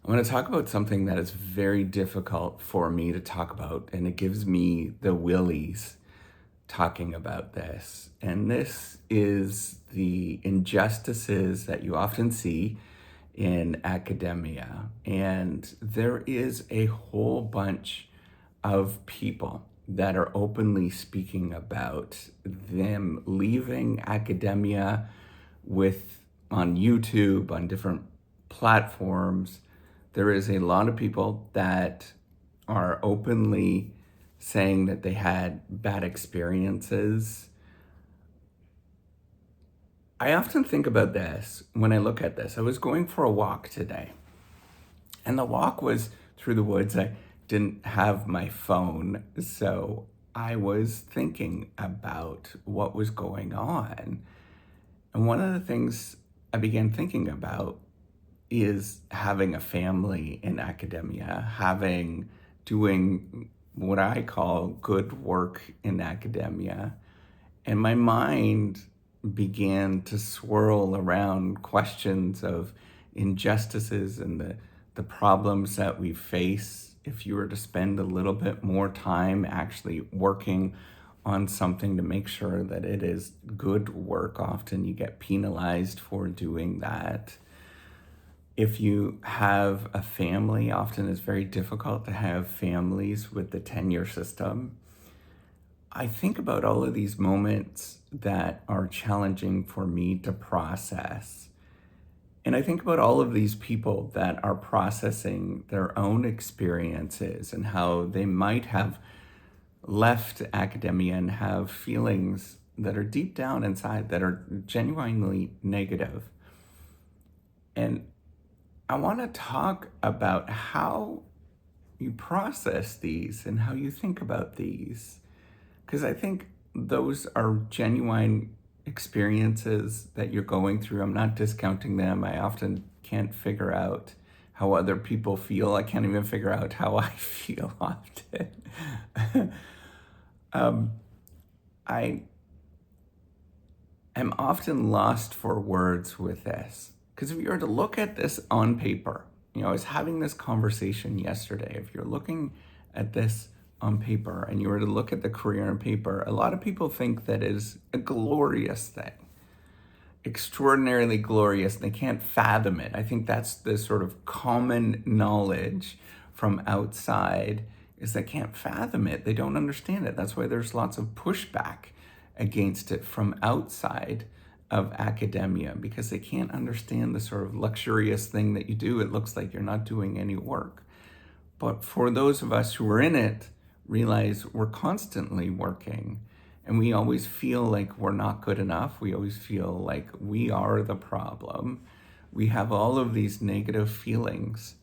I want to talk about something that is very difficult for me to talk about, and it gives me the willies talking about this. And this is the injustices that you often see in academia. And there is a whole bunch of people that are openly speaking about them leaving academia with on YouTube, on different platforms. There is a lot of people that are openly saying that they had bad experiences. I often think about this when I look at this. I was going for a walk today, and the walk was through the woods. I didn't have my phone, so I was thinking about what was going on. And one of the things I began thinking about is having a family in academia, doing what I call good work in academia. And my mind began to swirl around questions of injustices and the problems that we face if you were to spend a little bit more time actually working on something to make sure that it is good work. Often you get penalized for doing that. If you have a family, often it's very difficult to have families with the tenure system. I think about all of these moments that are challenging for me to process. And I think about all of these people that are processing their own experiences and how they might have left academia and have feelings that are deep down inside that are genuinely negative. And I want to talk about how you process these and how you think about these, because I think those are genuine experiences that you're going through. I'm not discounting them. I often can't figure out how other people feel. I can't even figure out how I feel often. I am often lost for words with this. Because if you were to look at this on paper, I was having this conversation yesterday. If you're looking at this on paper and you were to look at the career on paper, a lot of people think that is a glorious thing, extraordinarily glorious. They can't fathom it. I think that's the sort of common knowledge from outside is they can't fathom it. They don't understand it. That's why there's lots of pushback against it from outside of academia, because they can't understand the sort of luxurious thing that you do. It looks like you're not doing any work. But for those of us who are in it, realize we're constantly working, and we always feel like we're not good enough. We always feel like we are the problem. We have all of these negative feelings.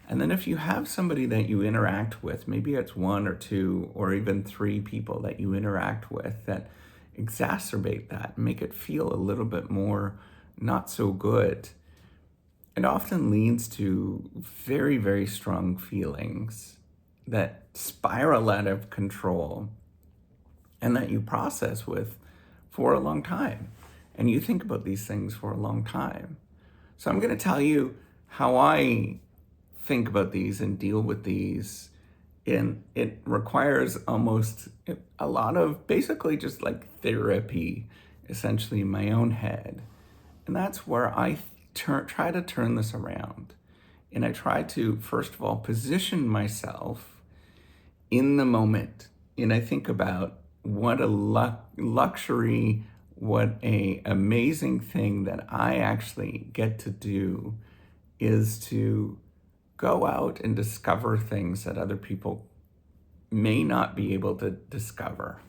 And then if you have somebody that you interact with, maybe it's one or two or even three people that you interact with that exacerbate that, make it feel a little bit more not so good, it often leads to very, very strong feelings that spiral out of control and that you process with for a long time. And you think about these things for a long time. So I'm going to tell you how I think about these and deal with these. And it requires almost a lot of basically just like therapy, essentially in my own head. And that's where I try to turn this around. And I try to, first of all, position myself in the moment. And I think about what a luxury, what a amazing thing that I actually get to do is to go out and discover things that other people may not be able to discover.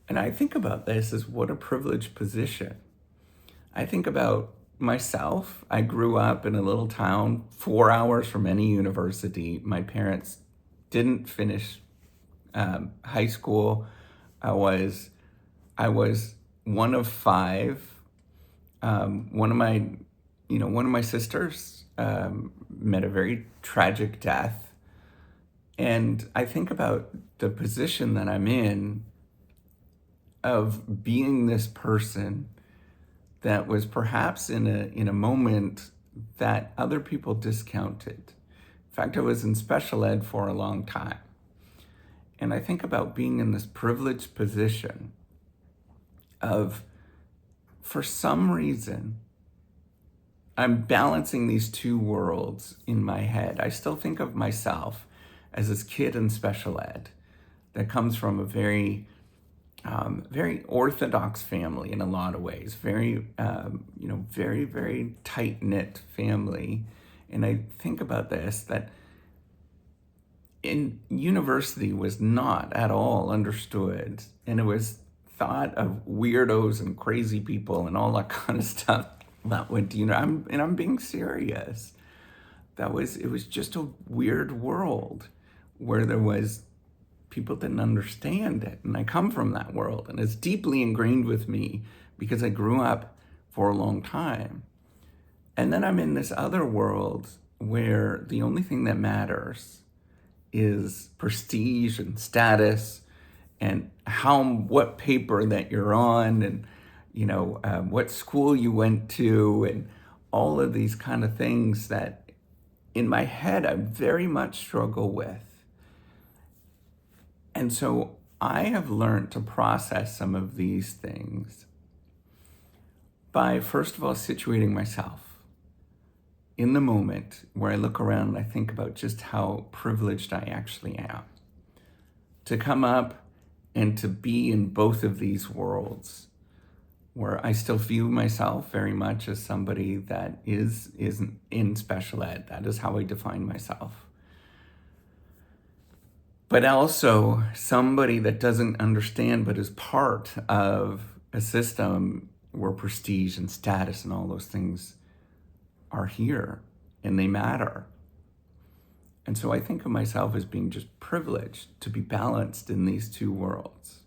And I think about this as what a privileged position. I think about myself. I grew up in a little town 4 hours from any university. My parents didn't finish high school. I was one of five. One of my sisters met a very tragic death. And I think about the position that I'm in of being this person that was perhaps in a moment that other people discounted. fact, I was in special ed for a long time. And I think about being in this privileged position of, for some reason, I'm balancing these two worlds in my head. I still think of myself as this kid in special ed that comes from a very orthodox family in a lot of ways, very tight-knit family. And I think about this, that in university was not at all understood, and it was thought of weirdos and crazy people and all that kind of stuff that went to, I'm being serious. It was just a weird world where there was people didn't understand it. And I come from that world, and it's deeply ingrained with me because I grew up for a long time. And then I'm in this other world where the only thing that matters is prestige and status and what paper that you're on, and what school you went to, and all of these kind of things that in my head I very much struggle with. And so I have learned to process some of these things by, first of all, situating myself in the moment where I look around and I think about just how privileged I actually am. To come up and to be in both of these worlds, where I still view myself very much as somebody that is in special ed. That is how I define myself. But also somebody that doesn't understand but is part of a system where prestige and status and all those things are here and they matter. And so I think of myself as being just privileged to be balanced in these two worlds.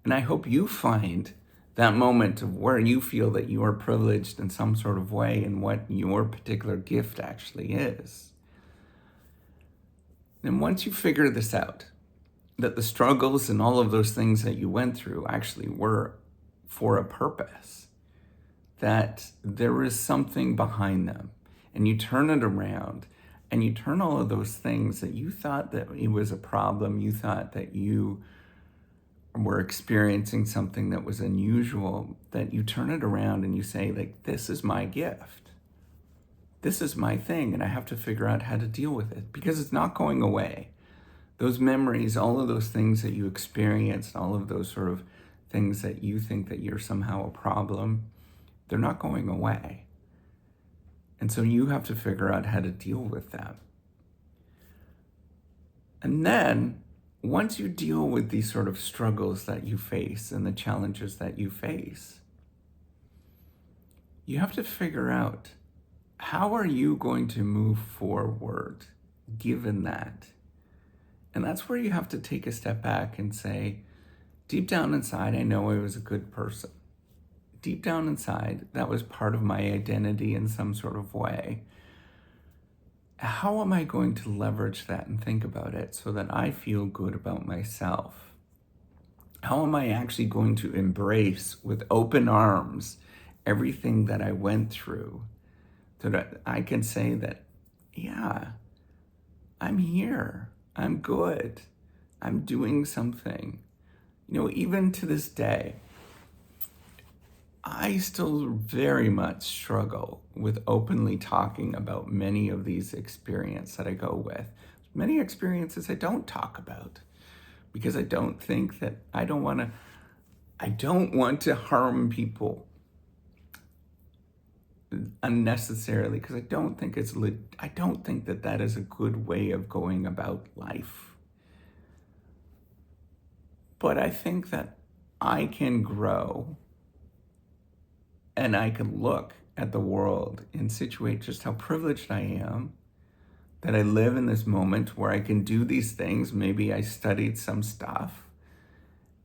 And I hope you find that moment of where you feel that you are privileged in some sort of way and what your particular gift actually is. And once you figure this out, that the struggles and all of those things that you went through actually were for a purpose, that there is something behind them, and you turn it around and you turn all of those things that you thought that it was a problem, you thought that you were experiencing something that was unusual, that you turn it around and you say, like, this is my gift. This is my thing, and I have to figure out how to deal with it because it's not going away. Those memories, all of those things that you experienced, all of those sort of things that you think that you're somehow a problem, they're not going away. And so you have to figure out how to deal with them. And then once you deal with these sort of struggles that you face and the challenges that you face, you have to figure out, how are you going to move forward given that? And that's where you have to take a step back and say, deep down inside, I know I was a good person. Deep down inside, that was part of my identity in some sort of way. How am I going to leverage that and think about it so that I feel good about myself? How am I actually going to embrace with open arms everything that I went through so that I can say that, yeah, I'm here. I'm good. I'm doing something. Even to this day, I still very much struggle with openly talking about many of these experiences that I go with. Many experiences I don't talk about because I don't think that I don't want to harm people unnecessarily, because I don't think that is a good way of going about life. But I think that I can grow and I can look at the world and situate just how privileged I am, that I live in this moment where I can do these things. Maybe I studied some stuff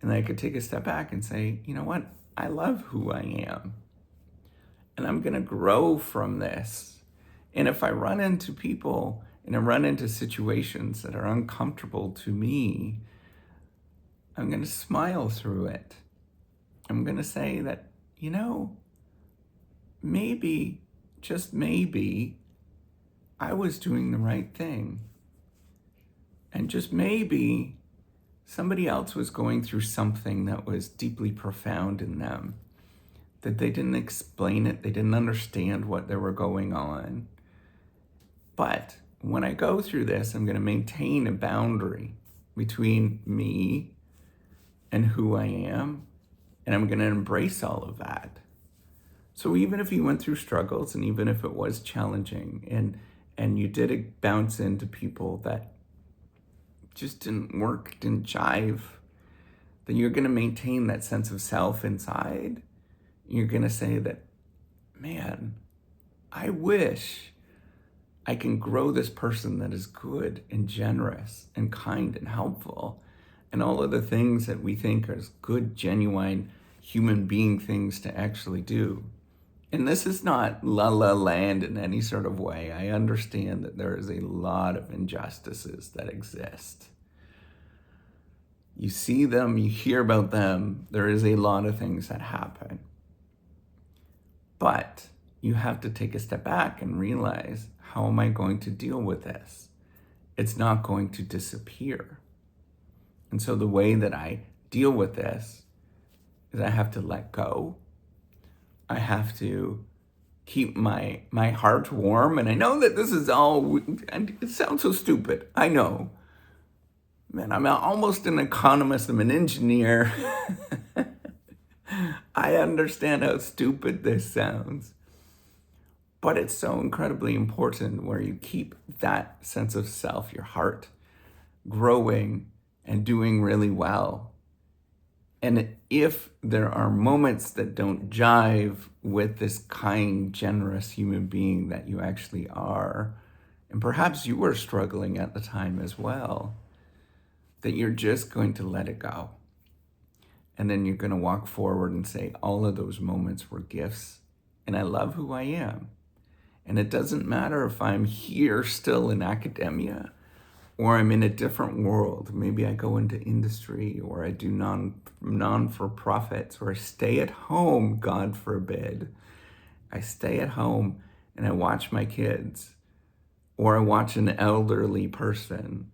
and I could take a step back and say, you know what? I love who I am. And I'm going to grow from this. And if I run into people and I run into situations that are uncomfortable to me, I'm going to smile through it. I'm going to say that, maybe, just maybe, I was doing the right thing. And just maybe somebody else was going through something that was deeply profound in them, that they didn't explain it, they didn't understand what they were going on. But when I go through this, I'm going to maintain a boundary between me and who I am, and I'm going to embrace all of that. So even if you went through struggles, and even if it was challenging, and you did bounce into people that just didn't work, didn't jive, then you're going to maintain that sense of self inside. You're going to say that, man, I wish I can grow this person that is good and generous and kind and helpful, and all of the things that we think are good, genuine human being things to actually do. And this is not la la land in any sort of way. I understand that there is a lot of injustices that exist. You see them, you hear about them, there is a lot of things that happen. But you have to take a step back and realize, how am I going to deal with this? It's not going to disappear. And so the way that I deal with this is I have to let go. I have to keep my heart warm. And I know that this is all, and it sounds so stupid. I know. Man, I'm almost an economist. I'm an engineer. I understand how stupid this sounds. But it's so incredibly important where you keep that sense of self, your heart, growing and doing really well. And if there are moments that don't jive with this kind, generous human being that you actually are, and perhaps you were struggling at the time as well, that you're just going to let it go. And then you're going to walk forward and say, all of those moments were gifts, and I love who I am. And it doesn't matter if I'm here still in academia or I'm in a different world. Maybe I go into industry, or I do non-for-profits, or I stay at home, God forbid. I stay at home and I watch my kids, or I watch an elderly person,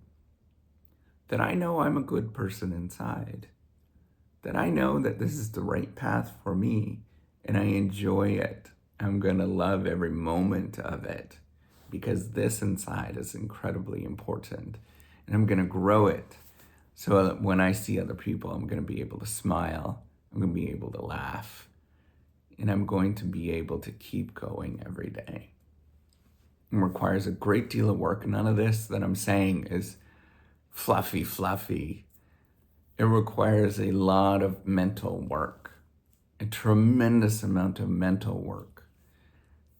that I know I'm a good person inside, that I know that this is the right path for me and I enjoy it. I'm going to love every moment of it, because this inside is incredibly important, and I'm going to grow it so that when I see other people, I'm going to be able to smile, I'm going to be able to laugh, and I'm going to be able to keep going every day. It requires a great deal of work. None of this that I'm saying is fluffy. It requires a lot of mental work, a tremendous amount of mental work,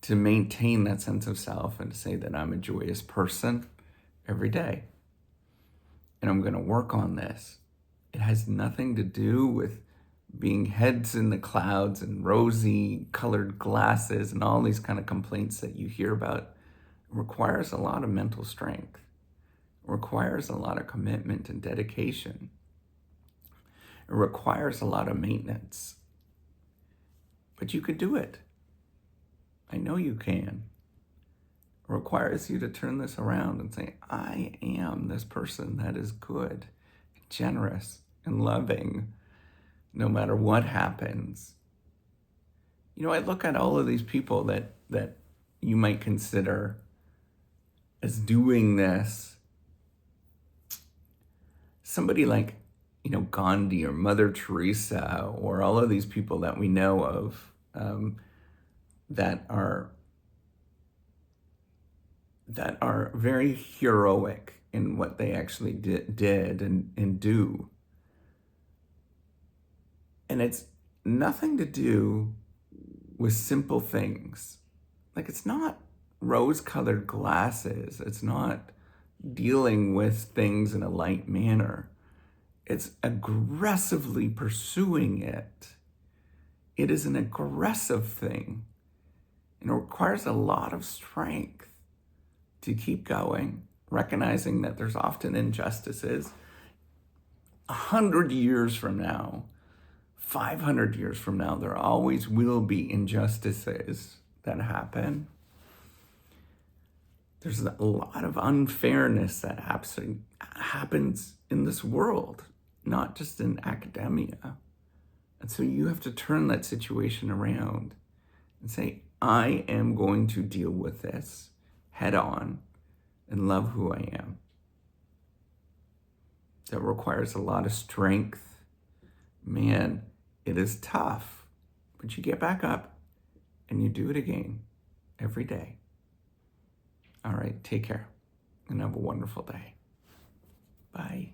to maintain that sense of self and to say that I'm a joyous person every day. And I'm going to work on this. It has nothing to do with being heads in the clouds and rosy colored glasses and all these kind of complaints that you hear about. It requires a lot of mental strength. It requires a lot of commitment and dedication. It requires a lot of maintenance. But you could do it. I know you can. It requires you to turn this around and say, I am this person that is good, generous, and loving, no matter what happens. You know, I look at all of these people that you might consider as doing this. Somebody like, Gandhi or Mother Teresa, or all of these people that we know of, that are very heroic in what they actually did and do. And it's nothing to do with simple things. Like, it's not rose-colored glasses. It's not dealing with things in a light manner. It's aggressively pursuing it. It is an aggressive thing. And it requires a lot of strength to keep going, recognizing that there's often injustices. 100 years from now, 500 years from now, there always will be injustices that happen. There's a lot of unfairness that happens in this world, not just in academia. And so you have to turn that situation around and say, I am going to deal with this head on and love who I am. That requires a lot of strength. Man, it is tough, but you get back up and you do it again every day. All right, take care and have a wonderful day. Bye.